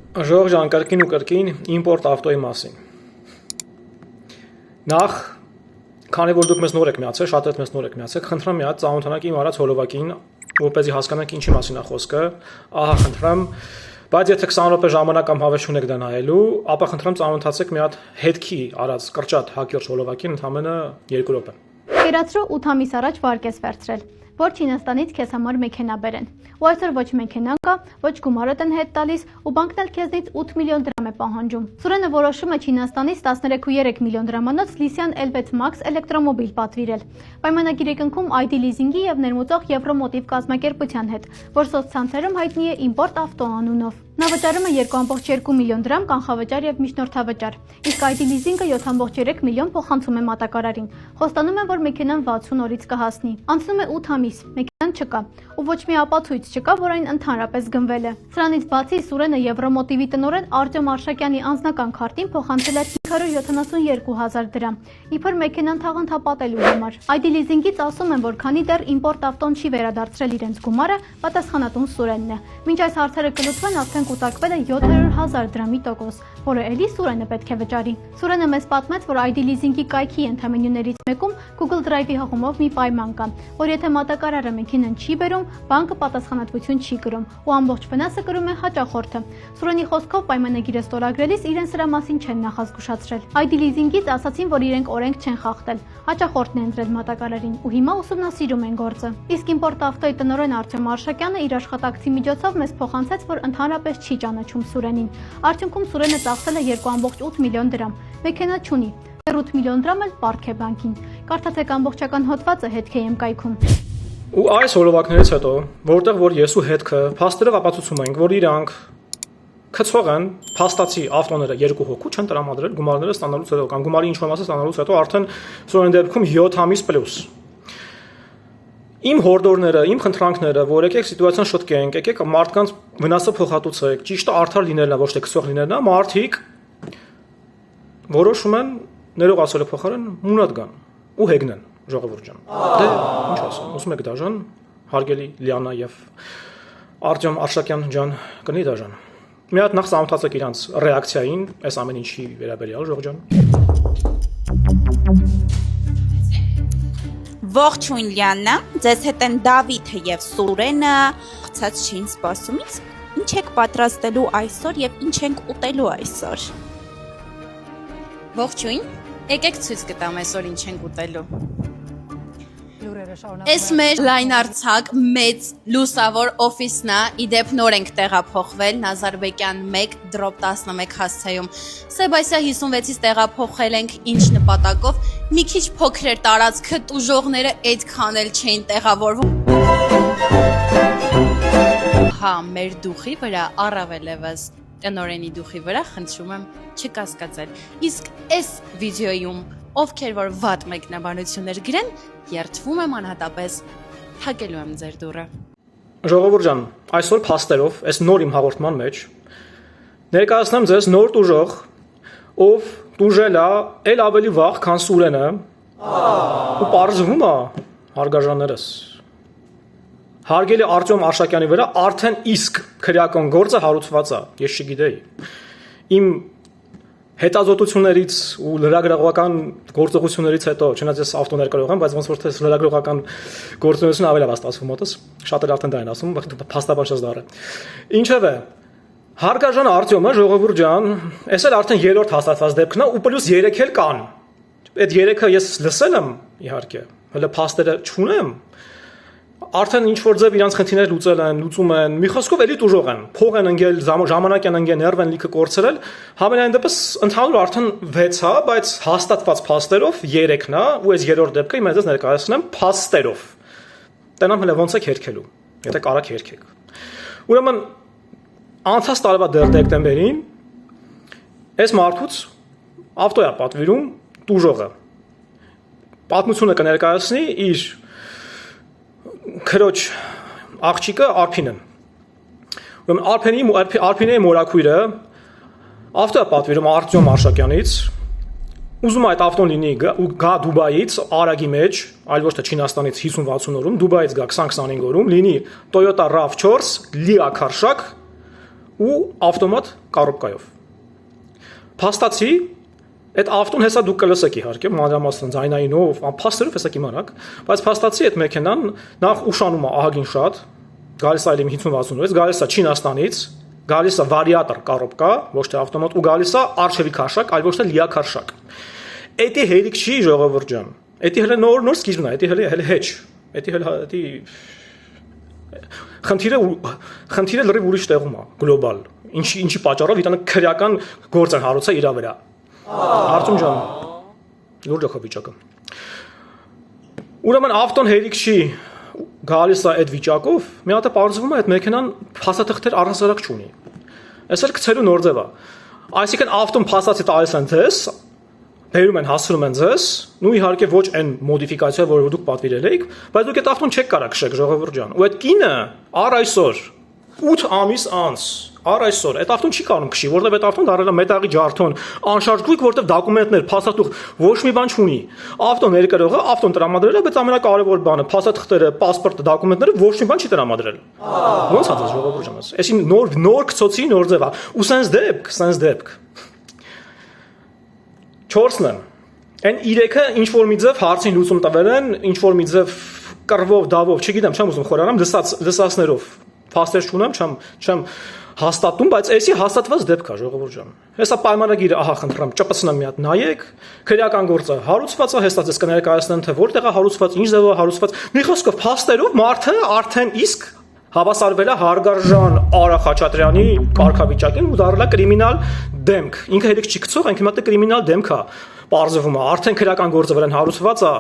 Ժողովրդական կրկին ու կրկին իմպորտ ավտոյի մասին։ Նախ, քանի որ դուք մեզ նոր եք միացել, շատերդ մեզ նոր եք միացել, խնդրեմ մի հատ ծանոթանաք իմ արած հոլովակին, որպեսզի հասկանանք ինչի մասին է խոսքը, ահա խնդրեմ, բայց եթե 20 րոպե ժամանակ կամ հավես չունեք դա նայելու, ապա խնդրեմ ծանոթացեք մի հատ հետքի արած կրճատ հակիրճ հոլովակին ընդամենը 2 րոպե։ Կերացրու 8 ամիս առաջ վարկես վերցրել, որ Չինաստանից քեզ համար մեքենա բերեն։ Ու այսօր ոչ մեքենան կա, ոչ գումարդ են հետ տալիս, ու բանկն էլ քեզնից 8 միլիոն դրամ է պահանջում։ Սուրենը որոշում է Չինաստանից 13.3 միլիոն դրամանոց Լիսյան L6 Max էլեկտրոմոբիլ պատվիրել։ Պայմանագիր է կնքում ID լիզինգի եւ ներմուծող Եվրոմոտիվ կազմակերպության հետ, որ սոցցանցերում հայտնի է իմպորտ ավտո անունով։ Նա վճարում է 2.2 միլիոն դրամ կանխավճար եւ միջնորդավճար, իսկ ID լիզինգը 7.3 միլիոն փոխանցում է մատակարարին։ Խոստանում են, որ մեքենան 60 օրից կհասնի։ Անցնում է 8 ամիս, մեքենան չկա, ու ոչ մի ապացույց չկա, որ այն ընդհանրապես գնվել է։ Սրանից բացի Սուրենը Եվրոմոտիվի տնօրեն Արտյոմ Արշակյանի անձնական քարտին փոխանցել է 572,000 դրամ, իբր մեքենան թաղանթապատելու համար։ ID լիզինգից ասում են, որ քանի դեռ իմպորտ ավտոն չի վերադարձրել իրենց գումարը, պատասխանատուն Սուրենն է։ Մինչ այս հարցերը կլուծվեն, արդեն կուտակվել է 700,000 դրամի տոկոս, որը էլի Սուրենը պետք է վճարի։ Սուրենը մեզ պատմեց, որ ID լիզինգի կայքի ենթամենյուներից մեկում Google Drive-ի հղումով մի պայման կա, որ եթե մատակարարը մեքենան չի բերում, բանկը պատասխանատվություն չի կրում ու ամբողջ վնասը կրում է հաճախորդը։ Սուրենի խոսքով պայմանագիրը ստորագրելիս իրեն սրա մասին չեն նախազգուշացրել։ ID լիզինգից ասացին, որ իրենք օրենք չեն խախտել, հաճախորդն է ընտրել մատակարարին ու հիմա ուսումնասիրում են գործը։ Իսկ իմպորտ ավտոյի տնօրեն Արտյոմ Արշակյանը իր աշխատակցի միջոցով մեզ փոխանցեց, որ ընդհանրապես չի ճանաչում Սուրենին։ Արդյունքում Սուրենը ծախսել է 2.8 միլիոն դրամ։ Մեքենա չունի, 8 միլիոն դրամ էլ պարտք է բանկին։ Կարդացեք ամբողջական հոդվածը հետք.am կայքում։ Ու այս հոլովակներից հետո, որտեղ որ ես ու հետքը փաստերով ապացուցում ենք, որ իրանք քցող են, փաստացի ավտոները 2 հոգու չեն տրամադրել գումարները ստանալուց հետո կամ գումարի ինչ-որ մասը ստանալուց հետո արդեն Սուրենի դեպքում 7 ամիս պլյուս։ Իմ հորդորները, իմ խնդրանքները, որ եկեք սիտուացիան շտկենք, եկեք մարդկանց վնասը փոխհատուցեք, ճիշտը արդար լինելն է, ոչ թե քսող լինելն է, մարդիկ որոշում են ներողացողի փոխարեն մունատ գան ու հեգնեն ժողովուրդ ջան։ Դե ինչ ասեմ, ուզում եք դաժան, հարգելի Լիանա եւ Արտյոմ Արշակյան ջան, կնի դաժան։ Մի հատ նախ ծանոթացեք իրանց ռեակցիային, այս ամեն ինչի վերաբերյալ ժողովուրդ ջան։ Ողջույն Լիաննա, ձեզ հետ են Դավիթը եւ Սուրենը, խցած չէին սպասում, ինչ եք պատրաստելու այսօր եւ ինչ ենք ուտելու այսօր։ Ողջույն, եկեք ցույց կտամ այսօր ինչ ենք ուտելու։ Այս մեր լայնարձակ մեծ լուսավոր օֆիսն է, իդեպ նոր ենք տեղափոխվել Նազարբեկյան 1 դրոպ 11 հասցեում։ Սեբասիա 56-ից տեղափոխել ենք ինչ նպատակով, մի քիչ փոքր էր տարածքը, տուժողները այդքան էլ չէին տեղավորվում։ Հա, մեր դուխի վրա առավել եւս տնօրենի դուխի վրա խնդրում եմ չկասկածել։ Իսկ այս վիդեոյում ովքեր որ վատ մեկնաբանություններ գրեն, երթվում եմ անհատապես թակելու եմ ձեր դուռը։ Ժողովուրդ ջան, այսօր փաստերով, այս նոր իմ հաղորդման մեջ ներկայացնեմ ձեզ նոր տուժող, ով տուժել է էլ ավելի վաղ, քան Սուրենը, ու պարզվում է, հարգարժաններս, հարգելի Արտյոմ Արշակյանի վրա արդեն իսկ քրեական գործը հարուցված է, ես չգիտեի։ Իմ հետազոտություններից ու լրագրողական գործողություններից հետո, չնայած ես ավտոներկրող եմ, բայց ոնց որ թե լրագրողական գործունեությունը ավելի վաստացվում մոտս, շատերը արդեն դա են ասում, փաստաբան չզդարը։ Ինչևէ, հարգարժան Արտյոմը, ժողովուրդ ջան, այս էլ արդեն 3-րդ հաստատված դեպքն է ու պլյուս 3 էլ կան։ Այդ 3-ը ես լսել եմ, իհարկե, հələ փաստերը չունեմ։ Արդեն ինչ որ ձև իրանց խնդիրները լուծել են, լուծում են, մի խոսքով էլի տուժող են, փող են ընկել, ժամանակ են ընկել, ներվ են լիքը կորցրել, համենայն դեպս ընդհանուր արդեն 6 է, բայց հաստատված փաստերով 3-ն է, ու այս 3-րդ դեպքը իմ այդպես ներկայացնեմ փաստերով։ Տենամ հələ ոնց եք հերքելու, եթե կարաք հերքեք։ Ուրեմն անցած տարվա դեկտեմբերին այս մարդուց ավտո է պատվիրում տուժողը։ Պատմությունը կներկայացնի իր քրոջ աղջիկը Արփինը։ Ուրեմն Արփինեի մորաքույրը ավտո է պատվիրում Արտյոմ Արշակյանից, ուզում է այդ ավտոն լինի գա Դուբայից Արագի մեջ, այլ ոչ թե Չինաստանից 50-60 օրում, Դուբայից գա 20-25 օրում, լինի Toyota RAV4 լիակարշակ ու ավտոմատ կառոպկայով։ Փաստացի այդ ավտոն հեսա դուք կլսեք իհարկե մանրամասն ձայնայինով, փաստերով հեսա կիմանաք, բայց փաստացի այդ մեքենան նախ ուշանում է ահագին շատ, գալիս է 50-60-ից, գալիս է Չինաստանից, գալիս է վարիատոր կառոպկա, ոչ թե ավտոմատ ու գալիս է արշավի քաշակ, այլ ոչ թե լիակարշակ։ Էդի հերիք չի ժողովուրդ ջան։ Էդի հələ նոր սկիզբն է, էդի հələ հեչ։ Էդի հələ խնդիրը լրիվ ուրիշ տեղում է, գլոբալ։ Ինչի պատճառով իրանը քրեական գործ են հարուցել իր վրա։ Արտում ջան, լուրջ է վիճակը։ Ուրեմն ավտոն հերիք չի գալիս է այդ վիճակով, մի հատ պարզվում է այդ մեքենան փաստաթղթեր առհասարակ չունի։ Այսօր գցելու նոր ձև է։ Այսինքն ավտոն փաստացի տալիս են ձեզ, բերում են հասցնում են ձեզ, ու իհարկե ոչ այն մոդիֆիկացիա, որը դուք պատվիրել եք, բայց դուք այդ ավտոն չեք կարող քշեք ժողովուրդ ջան։ Ու այդ կինը առ այսօր 8 ամիս անց առ այսօր այդ ավտոն չի կարող քշի, որովհետև այդ ավտոն դառել է մետաղի ջարդոն, անշարժ գույք, որովհետև դոկումենտներ, փաստաթուղթ ոչ մի բան չունի։ Ավտոն ներկրողը ավտոն տրամադրել է, բայց ամենակարևոր բանը փաստաթղթերը, պասպորտը, դոկումենտները ոչ մի բան չի տրամադրել։ Ոնց է դա ժողովուրդ ջան։ Այսին նոր գծոցի նոր ձև է։ Ու սենց դեպք։ 4-ն են։ Այն 3-ը ինչ որ մի ձև հարցին լուծում տվել են, ինչ որ մի ձև կռվով, դավով, չգիտեմ, չեմ ուզում խորանամ, լսածներով։ Փաստեր չունեմ, չեմ հաստատում, բայց էսի հաստատված դեպք է ժողովուրդ ջան։ Հեսա պայմանագիրը, ահա խնդրեմ, ճպցնեմ մի հատ նայեք, քրեական գործը հարուցված է, հեսա ձեզ կներկայացնեն, թե որտեղ է հարուցված, ինչ ձևով է հարուցված։ Մի խոսքով փաստերով մարդը արդեն իսկ հավասարվել է Հարգարժան Արա Խաչատրյանի կարգավիճակին ու դառել է կրիմինալ դեմք։ Ինքը հերիք չի գցող, ինքը մտա կրիմինալ դեմք է, պարզվում է, արդեն քրեական գործը վրան հարուցված է։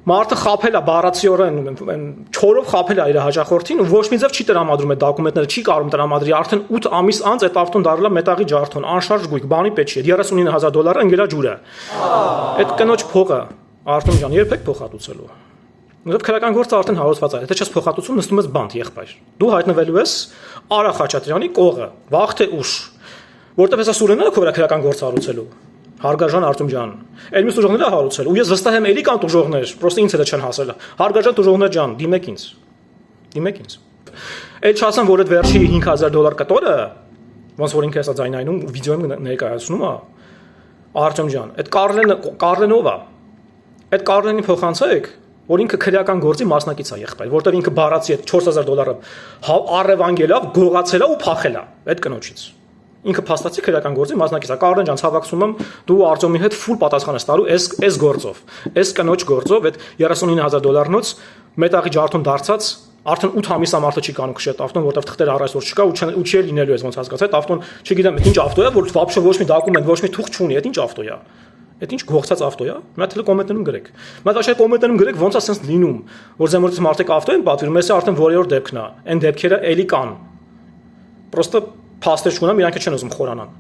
Մարդը խափել է բառացիորեն, չորով խափել է իր հաջախորդին ու ոչ մի ձև չի տրամադրում այդ դոկումենտները, չի կարող տրամադրի, արդեն 8 ամիս անց այդ ավտոն դառել է մետաղի ջարդոն, անշարժ գույք, բանի պետք չի, $39,000 ընկել է ջուրը։ Այդ կնոջ փողը, Արտեմ ջան, երբեք փոխհատուցելու։ Որովհետև քրեական գործը արդեն հարուցված է, եթե չես փոխհատուցում, նստում ես բանտ եղբայր։ Դու հայտնվելու ես Արա Խաչատրյանի կողը, վաղ թե ուշ, որտեղ հեսա Սուրենը քո վրա քրեական գործ հարուցելու։ Հարգարժան Արտեմ ջան, այլ մյուս ուժողները հարուցել, ու ես վստահ եմ էլի կան ուժողներ, պրոստը ինձ էլ չեն հասել։ Հարգարժան ուժողներ ջան, դիմեք ինձ։ Այդ չասեմ, որ այդ վերջի $5,000 կտորը, ոնց որ ինքը հեսա ձայնայնում վիդեոյում ներկայացնում է, Արտեմ ջան, այդ Կարլենով է։ Այդ Կարլենին փոխանցեք, որ ինքը քրեական գործի մասնակից է եղբայր, որտեղ ինքը բառացի այդ $4,000 առևանգելով, գողացել է ու փախել է այդ կնոջից։ Ինքը փաստացի քրեական գործի մասնակից է։ Կարլեն ջան, ցավակցում եմ, դու Արտեմի հետ ֆուլ պատասխան ես տալու այս գործով։ Այս կնոջ գործով այդ $39,000-նոց մետաղի ջարդոն դարձած արդեն 8 ամիս ամարտը չի կանում քշի այդ ավտոն, որտեղ թղթերը առ այսօր չկա ու չի լինելու ես ոնց հասկացա, այդ ավտոն, չգիտեմ, ինչ ավտո է, որ вообще ոչ մի դոկումենտ, ոչ մի թուղթ չունի, այդ ինչ ավտո է։ Այդ ինչ գողացած ավտո է։ Մի հատ էլ կոմենտներում գրեք։ Մի հատ կոմենտներում գրեք ոնց է sense լինում, որ զեմորից մարդիկ ավտո են պատվիրում, էսի արդեն որևէ դեպքն է։ Այն դեպքերը էլի կան։ Պրոստը փաստեր չունեմ, իրանք չեն ուզում խորանան։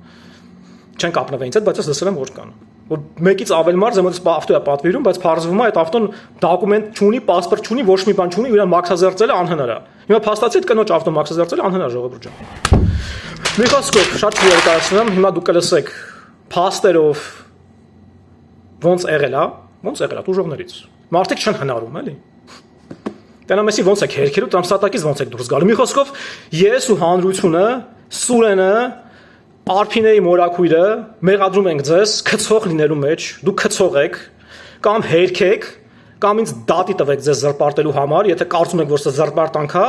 Չեն կապնվել ինձ հետ, բայց ես լսել եմ որ կան։ Որ մեկից ավել մարդ զեմորից ավտո է պատվիրում, բայց բարձվում է այդ ավտոն դոկումենտ չունի, պասպորտ չունի, ոչ մի բան չունի, իրան մաքսազերծելը անհնար է։ Հիմա փաստացի այդ կնոջ ավտո մաքսազերծելը անհնար ժողովուրդ ջան։ Մի խոսքով շատ ներկայացնում, հիմա դուք կլսեք փաստերով ոնց եղել է ուժողներից։ Մարդիկ չեն հնարում, էլի։ Տենամեսի ոնց եք հերքելու, տրամսատակից ոնց եք դուրս գալու։ Մի խոսքով ես ու հանրությունը, Սուրենը, Արփինեի մորակույրը մեղադրում ենք ձեզ քցող լինելու մեջ, դուք քցող եք, կամ հերքեք, կամ ինձ դատի տվեք ձեզ զրպարտելու համար, եթե կարծում եք, որ սա զրպարտանք է,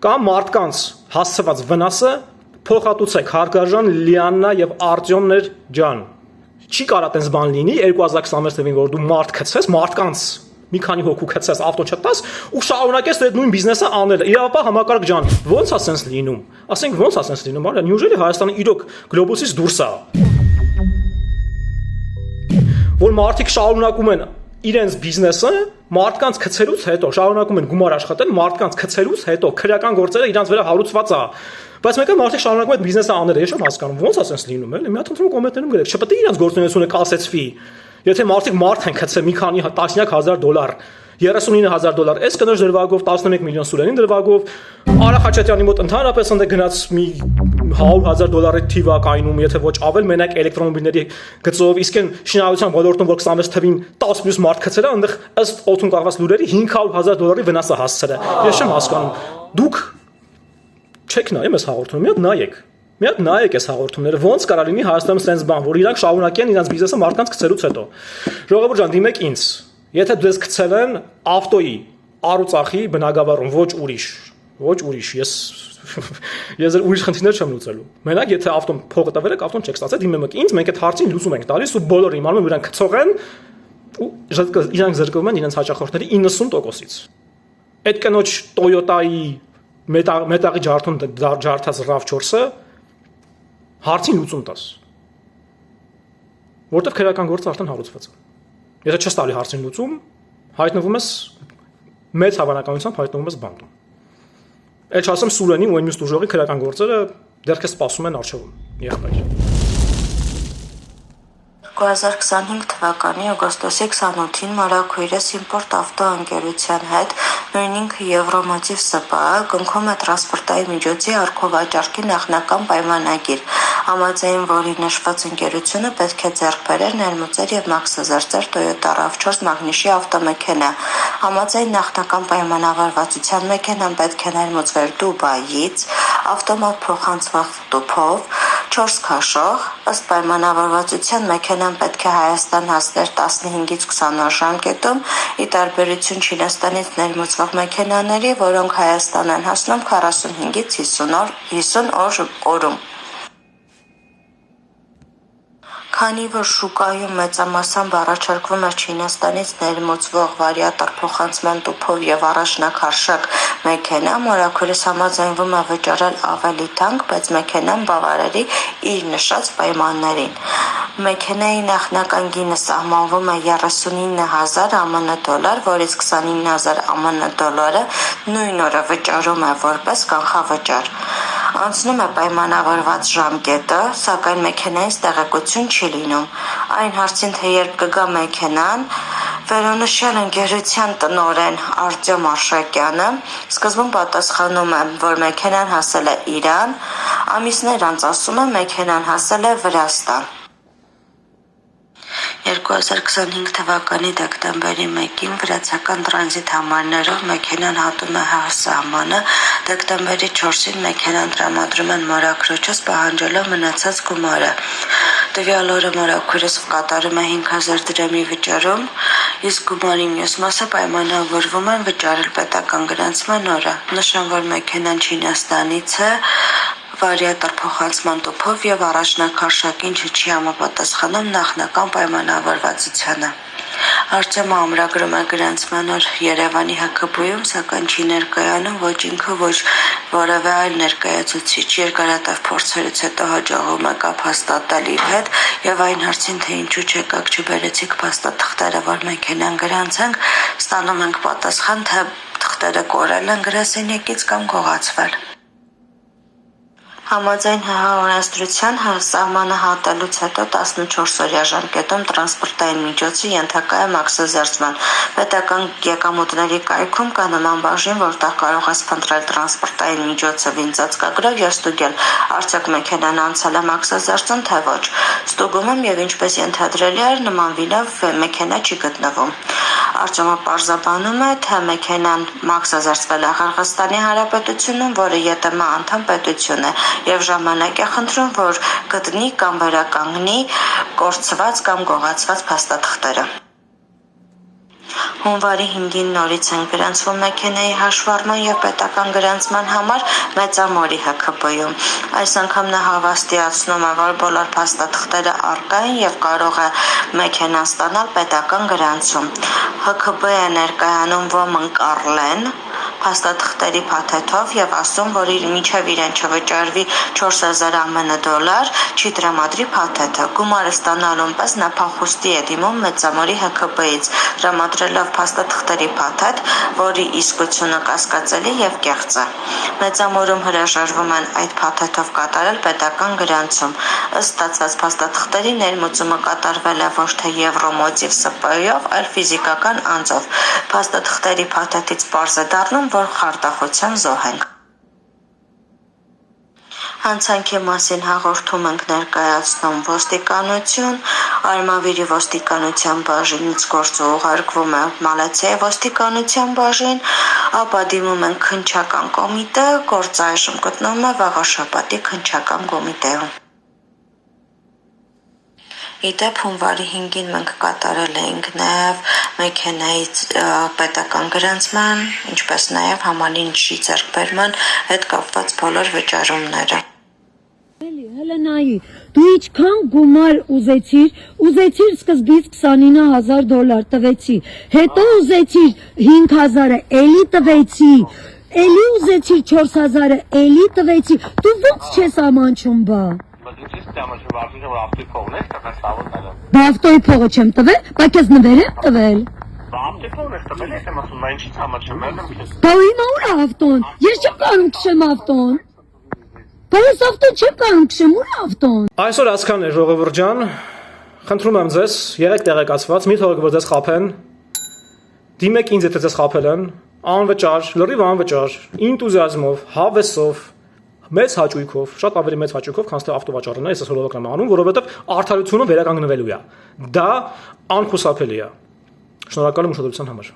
կամ մարդկանց հասցված վնասը փոխհատուցեք Հարգարժան Լիաննա եւ Արտյոմներ ջան։ Չի կարա տես բան լինի 2026 թվականին, որ դու մարդ քցես, մարդկանց մի քանի հոգու քցես, ավտո չտաս ու շարունակես այդ նույն բիզնեսը անել։ Իրավապահ համակարգ ջան, ոնց է sense լինում։ Ասենք ոնց է sense լինում, այլ նյուժելի Հայաստանը իրոք գլոբուսից դուրս է։ Որ մարդիկ շարունակում են իրենց բիզնեսը մարդկանց քցելուց հետո, շարունակում են գումար աշխատել մարդկանց քցելուց հետո, քրեական գործերը իրանց վրա հարուցված է։ Բայց մեկը մարդիկ շարունակում այդ բիզնեսը անել, ես չեմ հասկանում, ոնց է sense լինում, էլի։ Մի հատ ընտրում կոմենտներում գրեք, չպետք է իրանց գործունեությունը կասեցվի։ Եթե մարդիկ մարդ են քցել մի քանի $10,000, $39,000, այս կնոջ դրվագով 11 միլիոն Սուրենին դրվագով, Արա Խաչատրյանի մոտ ընդհանրապես ընդ գնաց մի $100,000 թիվ է կայնում, եթե ոչ ավել, մենակ էլեկտրոմոբիլների գծով, իսկ այն շինարարության ոլորտում, որ 26 թվին 10+ մարդ քցել է, այնտեղ ըստ օդում կախված լուրերի $500,000 վնաս է հասցրել։ Ես չեմ հասկանում։ Դուք չեք նայում այս հաղորդումը, մի հատ նայեք։ Մի հատ նայեք այս հաղորդումները, ոնց կարա լինի Հայաստանում sense բան, որ իրանք շարունակեն իրենց բիզնեսը մարդկանց գցելուց հետո։ Ժողովուրդ ջան, դիմեք ինձ։ Եթե դες գցել են ավտոյի առուծախի բնակավարում, ոչ ուրիշ, ես ուրիշ խնդիրներ չեմ լուծելու։ Մենակ եթե ավտոն փողը տվել եք, ավտոն չեք ստացել, դիմեք ինձ, մենք այդ հարցին լուծում ենք տալիս ու բոլորը իմանում են, որ իրանք գցող են ու իրանք զրկվում են իրենց հաճախորդների 90%-ից։ Այդ կնոջ Toyota-ի մետաղի ջարդում ջարդած RAV4-ը հարցին լուծում տաս։ Որտեվ քրեական գործը արդեն հարուցված է։ Եթե չես տալի հարցին լուծում, հայտնվում ես մեծ հավանականությամբ հայտնվում ես բանտում։ Էլ չասեմ Սուրենի ու այն մյուս դժողի քրեական գործերը դեռ քեզ սպասում են առջևում։ Եղբայր։ 2025 թվականի օգոստոսի 28-ին Մարաքույրես Իմպորտ ավտո ընկերության հետ նույնինք Եվրոմոտիվ ՍՊԱ-ը կնքում է տրանսպորտային միջոցի առքովաճառքի նախնական պայմանագիր, համաձայն որի նշված ընկերությունը պետք է ձեռք բերեր, ներմուծեր եւ մաքսազերծեր Toyota RAV4 մագնիշի ավտոմեքենա։ Համաձայն նախնական պայմանավորվածության մեքենան պետք է ներմուծվեր Դուբայից, ավտոմատ փոխանցված տուփով, 4 քաշող, ըստ պայմանավորվածության մեքենան պետք է Հայաստան հասներ 15-ից 20 օր ժամկետում, ի տարբերություն Չինաստանից ներմուծվող մեքենաների, որոնք Հայաստան են հասնում 45-ից 50 օր օրում։ Քանի որ շուկայում մեծամասամբ առաջարկվում է Չինաստանից ներմուծվող վարիատոր փոխանցման տուփով եւ առաջնակարգ մեքենա, Մարաքույրես համաձայնվում է վճարել ավելի թանկ, բայց մեքենան բավարարի իր նշած պայմաններին։ Մեքենայի նախնական գինը սահմանվում է 39,000 ԱՄՆ դոլար, որից 29,000 ԱՄՆ դոլարը նույն օրը վճարում է որպես կանխավճար։ Անցնում է պայմանավորված ժամկետը, սակայն մեքենայից տեղեկություն չի լինում։ Այն հարցին, թե երբ կգա մեքենան, վերոնշյալ ընկերության տնօրեն Արտյոմ Արշակյանը սկզբում պատասխանում է, որ մեքենան հասել է Իրան, ամիսներ անց ասում է մեքենան հասել է Վրաստան։ 2025 թվականի դեկտեմբերի 1-ին վրացական տրանզիտ համարներով մեքենան հատում է ՀՀՍ-ը, դեկտեմբերի 4-ին մեքենան տրամադրում են մորաքրոջից պահանջելով մնացած գումարը։ Տվյալ օրը Մարաքույրես կատարում է 5000 դրամի վճարում, իսկ գումարի մյուս մասը պայմանավորվում են վճարել պետական գրանցման օրը։ Նշան, որ մեքենան Չինաստանից է, վարիատոր փոխանցման տուփով եւ առաջնակարգ ինչը չի համապատասխանում նախնական պայմանավորվածությանը։ Արտյոմը ամրագրում է գրանցման օր Երևանի ՀԿԲ-ում, սակայն չի ներկայանում ոչ ինքը, ոչ որևէ այլ ներկայացուցիչ։ Երկարատև փորձերից հետո հաջողվում է կապ հաստատել իր հետ եւ այն հարցին, թե ինչու չեկաք չբերեցիք փաստաթղթերը, որ մեքենան գրանցենք, ստանում ենք պատասխան, թե թղթերը կորել են գրասենյակից կամ գողացվել։ Համաձայն ՀՀ օրենսդրության սահմանը հատելուց հետո 14-օրյա ժամկետում տրանսպորտային միջոցը ենթակա է մաքսազերծման։ Պետական եկամուտների կայքում կա նման բաժին, որտեղ կարող ես փնտրել տրանսպորտային միջոցը վինծածկագրով եւ ստուգել, արդյոք մեքենան անցել է մաքսազերծում, թե ոչ։ Ստուգումում եւ ինչպես ենթադրելի էր, նման վինով մեքենա չի գտնվում։ Արտյոմը պարզաբանում է, թե մեքենան մաքսազերծվել է Ղրղստանի Հանրապետությունում, որը ԵՏՄ անդամ պետություն է, եւ ժամանակ է խնդրում, որ գտնի կամ վերականգնի կորցված կամ գողացված փաստաթղթերը։ Հունվարի 5-ին նորից են գրանցվում մեքենայի հաշվառման եւ պետական գրանցման համար Մեծամորի ՀԿԲ-ում։ Այս անգամ նա հավաստիացնում է, որ բոլոր փաստաթղթերը առկա են եւ կարող է մեքենան ստանալ պետական գրանցում։ ՀԿԲ է ներկայանում Ոմն Կարլեն փաստաթղթերի փաթեթով եւ ասում, որ մինչեւ իրեն չվճարվի 4000 ԱՄՆ դոլար, չի տրամադրի փաթեթը։ Գումարը ստանալուն պես նա փախուստի է դիմում Մեծամորի ՀԿԲ-ից, տրամադրելով փաստաթղթերի փաթեթ, որի իսկությունը կասկածելի եւ կեղծ է։ Մեծամորում հրաժարվում են այդ փաթեթով կատարել պետական գրանցում։ Ըստ ստացված փաստաթղթերի ներմուծումը կատարվել է ոչ թե Եվրոմոտիվ ՍՊ-ով, այլ ֆիզիկական անձով։ Փաստաթղթերի փաթեթից պարզ է դառնում, որ խարդախության զոհ ենք։ Հանցանքի մասին հաղորդում ենք ներկայացնում ոստիկանություն, Արմավիրի ոստիկանության բաժինից գործը ուղարկվում է Մալացիայի ոստիկանության բաժին, ապա դիմում ենք քննչական կոմիտե, գործը այժմ գտնվում է Վաղաշապատի քննչական կոմիտեում։ Իդեպ հունվարի 5-ին մենք կատարել էինք նաև մեքենայից պետական գրանցման, ինչպես նաև համալինչի ձեռքբերման հետ կապված բոլոր վճարումները։ Հելենայի, դու ինչքան գումար ուզեցիր սկզբից $29,000 տվեցի, հետո ուզեցիր 5,000-ը, էլի տվեցի, էլի ուզեցիր 4,000-ը, էլի տվեցի, դու ոնց չես ամանչում բա։ Բա ավտոյի փողը չեմ տվել, բա քեզ նվեր եմ տվել։ Բա հիմա ուր է ավտոն, ես չեմ կարող քշեմ ավտոն։ Բա ես ավտոն չեմ կարող քշեմ, ուր է ավտոն։ Այսօր այսքան է ժողովուրդ ջան, խնդրում եմ ձեզ, եղեք տեղեկացված, մի թողեք որ ձեզ խաբեն, դիմեք ինձ եթե ձեզ խաբել են, անվճար, լրիվ անվճար, ինտուզիազմով, հավեսով, մեծ հաճույքով, շատ ավելի մեծ հաճույքով, քան թե ավտովաճառն է, ես ասելով եմ անում, որովհետև արդարությունը վերականգնվելու է։ Դա անխուսափելի է։ Շնորհակալ եմ ուշադրության համար։